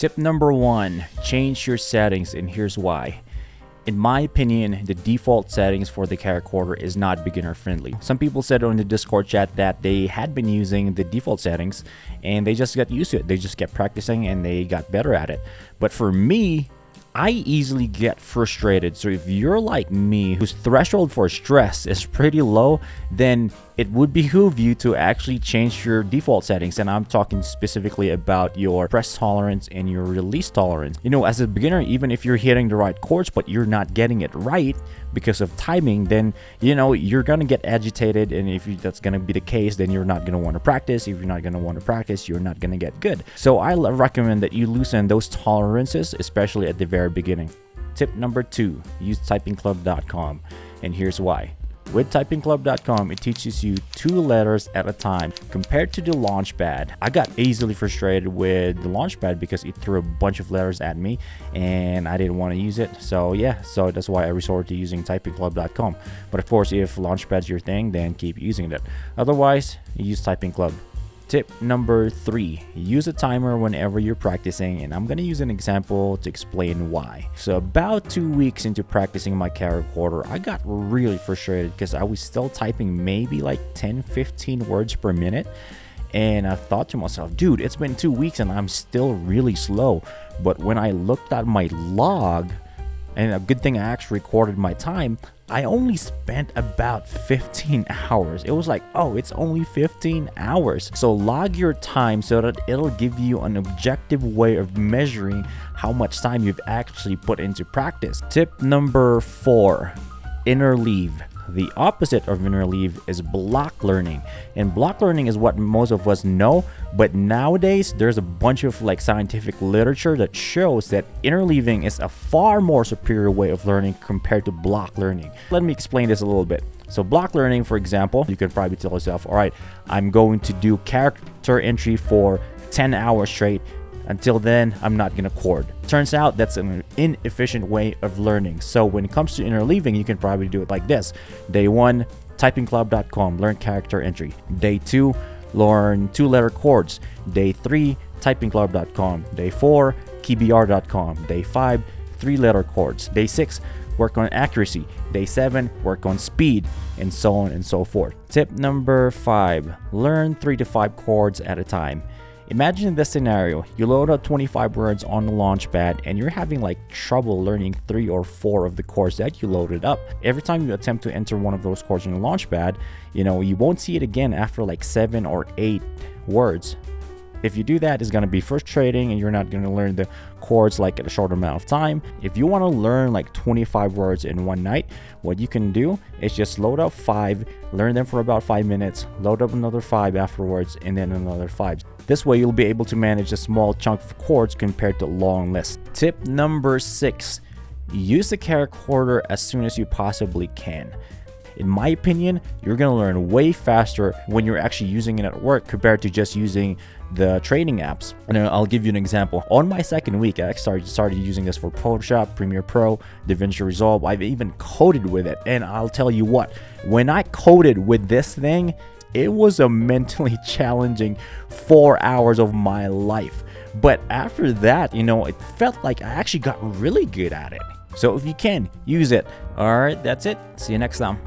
Tip number 1, change your settings, and here's why. In my opinion, the default settings for the CharaChorder is not beginner friendly. Some people said on the Discord chat that they had been using the default settings and they just got used to it. They just kept practicing and they got better at it. But for me, I easily get frustrated. So if you're like me, whose threshold for stress is pretty low, then it would behoove you to actually change your default settings. And I'm talking specifically about your press tolerance and your release tolerance. You know, as a beginner, even if you're hitting the right chords, but you're not getting it right because of timing, then, you know, you're going to get agitated. And if that's going to be the case, then you're not going to want to practice. If you're not going to want to practice, you're not going to get good. So I recommend that you loosen those tolerances, especially at the very beginning. Tip number 2, use typingclub.com. And here's why. With typingclub.com, it teaches you 2 letters at a time compared to the Launchpad. I got easily frustrated with the Launchpad because it threw a bunch of letters at me and I didn't want to use it. So yeah, so that's why I resorted to using typingclub.com. But of course, if Launchpad's your thing, then keep using it. Otherwise, use Typing Club. Tip number 3, use a timer whenever you're practicing, and I'm going to use an example to explain why. So about 2 weeks into practicing my CharaChorder, I got really frustrated because I was still typing maybe like 10-15 words per minute. And I thought to myself, dude, it's been 2 weeks and I'm still really slow. But when I looked at my log, and a good thing I actually recorded my time, I only spent about 15 hours. It was like, oh, it's only 15 hours. So log your time so that it'll give you an objective way of measuring how much time you've actually put into practice. Tip number 4, interleave. The opposite of interleave is block learning, and block learning is what most of us know, but nowadays there's a bunch of like scientific literature that shows that interleaving is a far more superior way of learning compared to block learning. Let me explain this a little bit. So block learning, for example, you could probably tell yourself, all right, I'm going to do character entry for 10 hours straight. Until then, I'm not going to chord. Turns out that's an inefficient way of learning. So when it comes to interleaving, you can probably do it like this. Day 1, typingclub.com, learn character entry. Day 2, learn 2-letter chords. Day 3, typingclub.com. Day 4, keybr.com. Day 5, 3-letter chords. Day 6, work on accuracy. Day 7, work on speed, and so on and so forth. Tip number 5, learn 3 to 5 chords at a time. Imagine this scenario. You load up 25 words on the Launchpad and you're having like trouble learning 3 or 4 of the chords that you loaded up. Every time you attempt to enter one of those chords on the Launchpad, you know, you won't see it again after like 7 or 8 words. If you do that, it's going to be frustrating and you're not going to learn the chords like at a short amount of time. If you want to learn like 25 words in one night, what you can do is just load up 5, learn them for about 5 minutes, load up another 5 afterwards, and then another 5. This way you'll be able to manage a small chunk of chords compared to a long list. Tip number 6, use the CharaChorder as soon as you possibly can. In my opinion, you're going to learn way faster when you're actually using it at work compared to just using the training apps. And I'll give you an example. On my second week, I started using this for Photoshop, Premiere Pro, DaVinci Resolve. I've even coded with it. And I'll tell you what, when I coded with this thing, it was a mentally challenging 4 hours of my life. But after that, you know, it felt like I actually got really good at it. So if you can, use it. All right, that's it. See you next time.